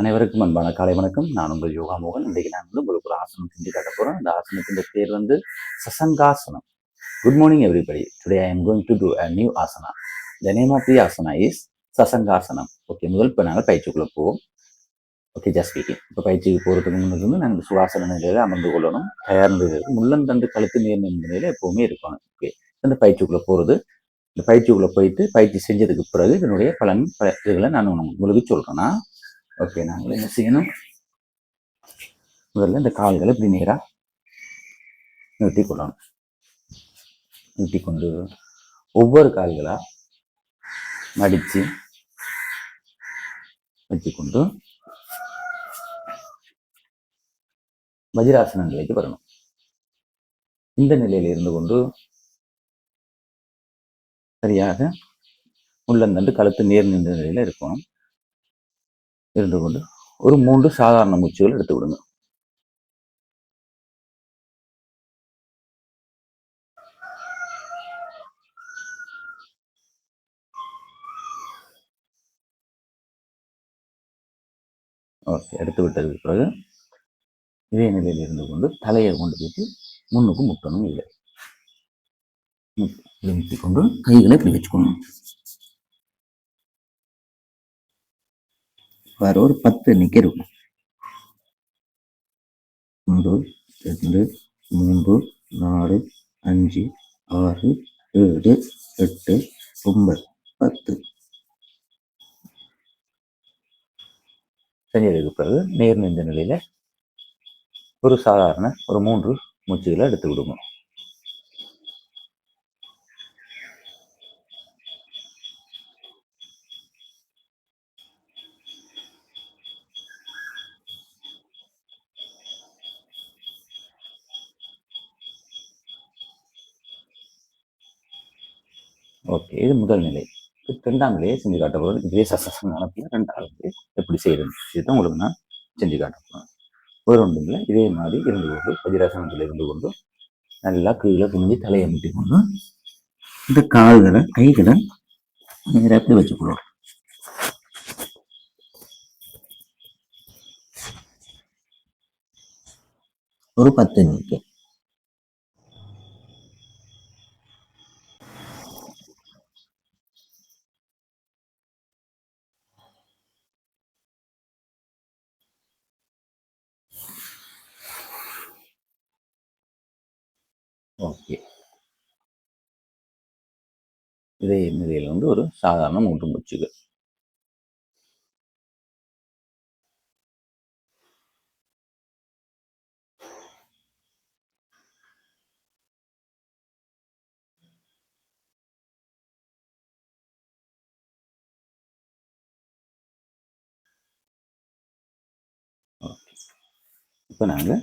அனைவருக்கும் அன்பான காலை வணக்கம். நான் உங்கள் யோகா-மோகன். இன்றைக்கு நான் உங்களுக்கு ஒரு ஆசனம் செஞ்சு காட்ட போகிறேன். அந்த ஆசனத்தின் பேர் சசங்காசனம். Good morning everybody. Today I am going to do a new asana. The name of the asana is சசங்காசனம். ஓகே, முதல் இப்போ நாங்கள் பயிற்சிக்குள்ளே போவோம். Okay, just speaking. இப்போ பயிற்சிக்கு போகிறதுக்கு முன்னாடி நாங்கள் சுவாசன நிலையில் அமர்ந்து கொள்ளணும். தயார்ந்து முள்ளந்தண்டு கழுத்து நேர் நிலையில் எப்போவுமே இருக்கணும். ஓகே, இந்த பயிற்சிக்குள்ளே போகிறது. இந்த பயிற்சிக்குள்ளே போயிட்டு பயிற்சி செஞ்சதுக்கு பிறகு இதனுடைய பலன் இதுகளை நான் உங்களுக்கு சொல்கிறேன்னா, ஓகே, நாங்கள் என்ன செய்யணும்? முதல்ல இந்த கால்களை இப்படி நேராக நிறுத்தி கொள்ளணும். நிறுத்தி கொண்டு ஒவ்வொரு கால்களாக மடித்து வச்சுக்கொண்டு வஜ்ராசன நிலைக்கு வரணும். இந்த நிலையில் இருந்து கொண்டு சரியாக உள்ளந்தண்டு கழுத்து நேர் நின்ற நிலையில இருக்கணும். இருந்து கொண்டு ஒரு 3 சாதாரண மூச்சுகள் எடுத்து விடுங்க. ஓகே, எடுத்து விட்டதுக்கு பிறகு இதே நிலையில் இருந்து கொண்டு தலையை கொண்டு போயிட்டு முன்னுக்கு முட்டணும். இல்லை முட்டி கொண்டு கைகளை இப்படி வச்சுக்கணும். வேற ஒரு 10 எண்ணிக்கை இருக்கும். 1 2 3 4 5 6 7 8 9 10. செஞ்சதுக்கு பிறகு நேர் நின்ற நிலையில ஒரு சாதாரண ஒரு 3 மூச்சுகளை எடுத்து விடுங்க. ஓகே, இது முதல் நிலை. ரெண்டாம் நிலையை செஞ்சு காட்ட போகிறது. இதே சசங்காசனம் ரெண்டாவது எப்படி செய்யறது இதுதான் உங்களுக்கு நான் செஞ்சு காட்ட போகிறேன். ஒரு ஒன்றும் இல்லை, இதே மாதிரி இருந்து கொண்டு வஜ்ராசனத்தில் இருந்து கொண்டு நல்லா கீழே குனிஞ்சு தலையை முட்டி கொண்டு இந்த கால்களை கைகளை நேராக எப்படி வச்சுக்கணும். ஒரு 10 எண்ணிக்கை. ஓகே, இதே நிலையில் ஒரு சாதாரண 3 மூச்சுகள். ஓகே, இப்போ நாங்கள்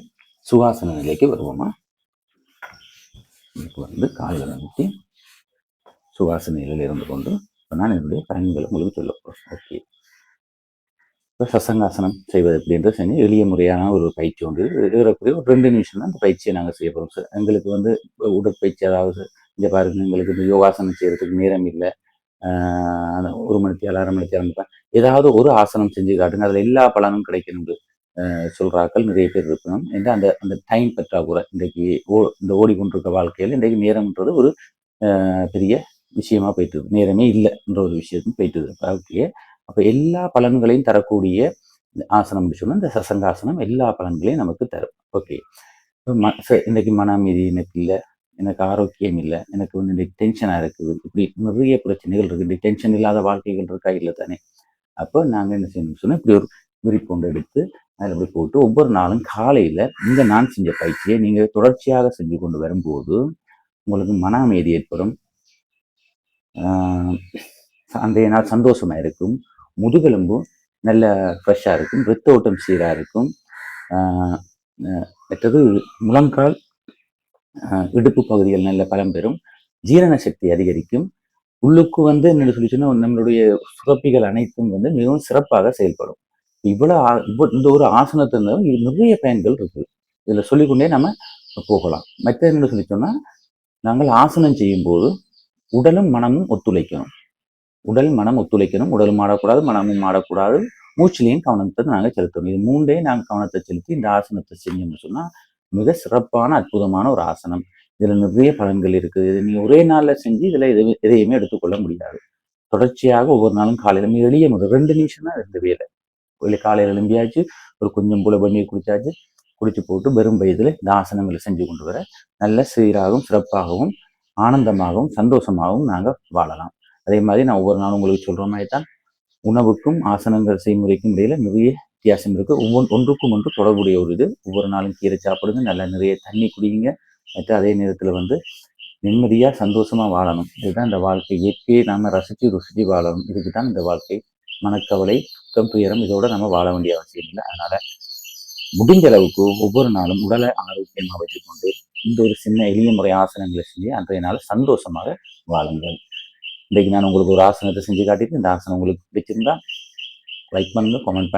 சுகாசன நிலைக்கு வருவோமா? இப்போ கால்களை முட்டி சுகாசன நிலையில் இருந்து கொண்டு இப்போ நான் என்னுடைய பயன்களை உங்களுக்கு சொல்ல போகிறேன். ஓகே, இப்போ சசங்காசனம் செய்வது அப்படின்ற செஞ்சு எளிய முறையான ஒரு பயிற்சி ஒன்று. ஏறக்குறைய ஒரு 2 நிமிஷம் தான் அந்த பயிற்சியை நாங்கள் செய்ய போகிறோம் சார். எங்களுக்கு உடற்பயிற்சி, அதாவது இங்கே பாருங்க, எங்களுக்கு இந்த யோகாசனம் செய்யறதுக்கு நேரம் இல்லை, 1 மணி நேரம் 1/2 மணி நேரம் ஏதாவது ஒரு ஆசனம் செஞ்சு காட்டுங்க, அதில் எல்லா பலனும் கிடைக்கணும் சொல்றாக்கள் நிறைய பேர் இருக்கணும். என்ற அந்த அந்த டைம் பற்றாக்குறை இன்றைக்கு இந்த ஓடிக்கொண்டிருக்க வாழ்க்கையில் இன்றைக்கு நேரம்ன்றது ஒரு பெரிய விஷயமா போயிட்டு இருக்கு. நேரமே இல்லைன்ற ஒரு விஷயத்தும் போயிட்டு இருக்கு. ஓகே, அப்போ எல்லா பலன்களையும் தரக்கூடிய ஆசனம் சொன்னால் இந்த சசங்காசனம் எல்லா பலன்களையும் நமக்கு தரும். ஓகே, இன்னைக்கு மன அமைதி எனக்கு இல்லை, எனக்கு ஆரோக்கியம் இல்லை, எனக்கு இன்றைக்கு டென்ஷனாக இருக்குது, இப்படி நிறைய பிரச்சனைகள் இருக்குது. டென்ஷன் இல்லாத வாழ்க்கைகள் இருக்கா? இல்லை தானே. அப்போ நாங்கள் என்ன செய்யணும்னு சொன்னால் இப்படி ஒரு விரிப்பொண்டு எடுத்து அதில் அப்படி போட்டு ஒவ்வொரு நாளும் காலையில் இந்த நான் செஞ்ச பயிற்சியை நீங்கள் தொடர்ச்சியாக செஞ்சு கொண்டு வரும்போது உங்களுக்கு மன அமைதி ஏற்படும். அன்றைய நாள் சந்தோஷமாக இருக்கும். முதுகெலும்பும் நல்ல ஃப்ரெஷ்ஷாக இருக்கும். இரத்த ஓட்டம் சீராக இருக்கும். மற்றது முழங்கால், இடுப்பு பகுதிகள் நல்ல பலம் பெறும். ஜீரண சக்தி அதிகரிக்கும். உள்ளுக்கு என்ன சொல்லி சொன்னால் நம்மளுடைய சுரப்பிகள் அனைத்தும் மிகவும் சிறப்பாக செயல்படும். இந்த ஒரு ஆசனத்தை நிறைய பயன்கள் இருக்குது. இதில் சொல்லிக்கொண்டே நம்ம போகலாம். மற்ற என்ன சொல்லி சொன்னால், நாங்கள் ஆசனம் செய்யும் போது உடலும் மனமும் ஒத்துழைக்கணும். உடல் மனம் ஒத்துழைக்கணும். உடலும் ஆடக்கூடாது, மனமும் ஆடக்கூடாது. மூச்சிலையும் கவனத்தை நாங்கள் செலுத்தணும். இது 3 நாங்கள் கவனத்தை செலுத்தி இந்த ஆசனத்தை செஞ்சோம்னு சொன்னால் மிக சிறப்பான அற்புதமான ஒரு ஆசனம். இதில் நிறைய பலன்கள் இருக்குது. இது நீ ஒரே நாளில் செஞ்சு இதில் எதையுமே எடுத்துக்கொள்ள முடியாது. தொடர்ச்சியாக ஒவ்வொரு நாளும் காலையில் எளிய முறை 2 நிமிஷம் தான் 2 வேலை. காலையில் எழும்பியாச்சு, ஒரு கொஞ்சம் போல பண்ணீர் குடிச்சாச்சு, குடிச்சு போட்டு வெறும் வயதில் இந்த ஆசனங்களை செஞ்சு கொண்டு வர நல்ல சீராகவும் சிறப்பாகவும் ஆனந்தமாகவும் சந்தோஷமாகவும் நாங்கள் வாழலாம். அதே மாதிரி நான் ஒவ்வொரு நாளும் உங்களுக்கு சொல்கிற மாதிரி தான் உணவுக்கும் ஆசனங்கள் செய்முறைக்கும் இடையில நிறைய வித்தியாசம் இருக்குது. ஒன்றுக்கும் ஒன்று தொடர்புடைய ஒரு இது. ஒவ்வொரு நாளும் கீரை சாப்பிடுங்க, நல்லா நிறைய தண்ணி குடிங்க, மற்ற அதே நேரத்தில் நிம்மதியாக சந்தோஷமாக வாழணும். இதுதான் இந்த வாழ்க்கை. இயற்கையை நாம் ரசித்து ருசித்து வாழணும். இதுக்கு தான் இந்த வாழ்க்கை. மனக்கவலை, துக்கம், துயரம் இதோட நம்ம வாழ வேண்டிய அவசியம் இல்லை. அதனால முடிஞ்ச அளவுக்கு ஒவ்வொரு நாளும் உடலை ஆரோக்கியமாக வச்சுக்கொண்டு இந்த ஒரு சின்ன எளிய முறை ஆசனங்களை செஞ்சு அன்றைய நாள் சந்தோஷமாக வாழுங்கள். இன்றைக்கு நான் உங்களுக்கு ஒரு ஆசனத்தை செஞ்சு காட்டிட்டு இந்த ஆசனம் உங்களுக்கு பிடிச்சிருந்தா லைக் பண்ணுங்க, கமெண்ட்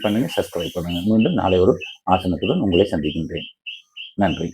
பண்ணுங்க, சப்ஸ்கிரைப் பண்ணுங்க. மீண்டும் நாளை ஒரு ஆசனத்துடன் உங்களை சந்திக்கின்றேன். நன்றி.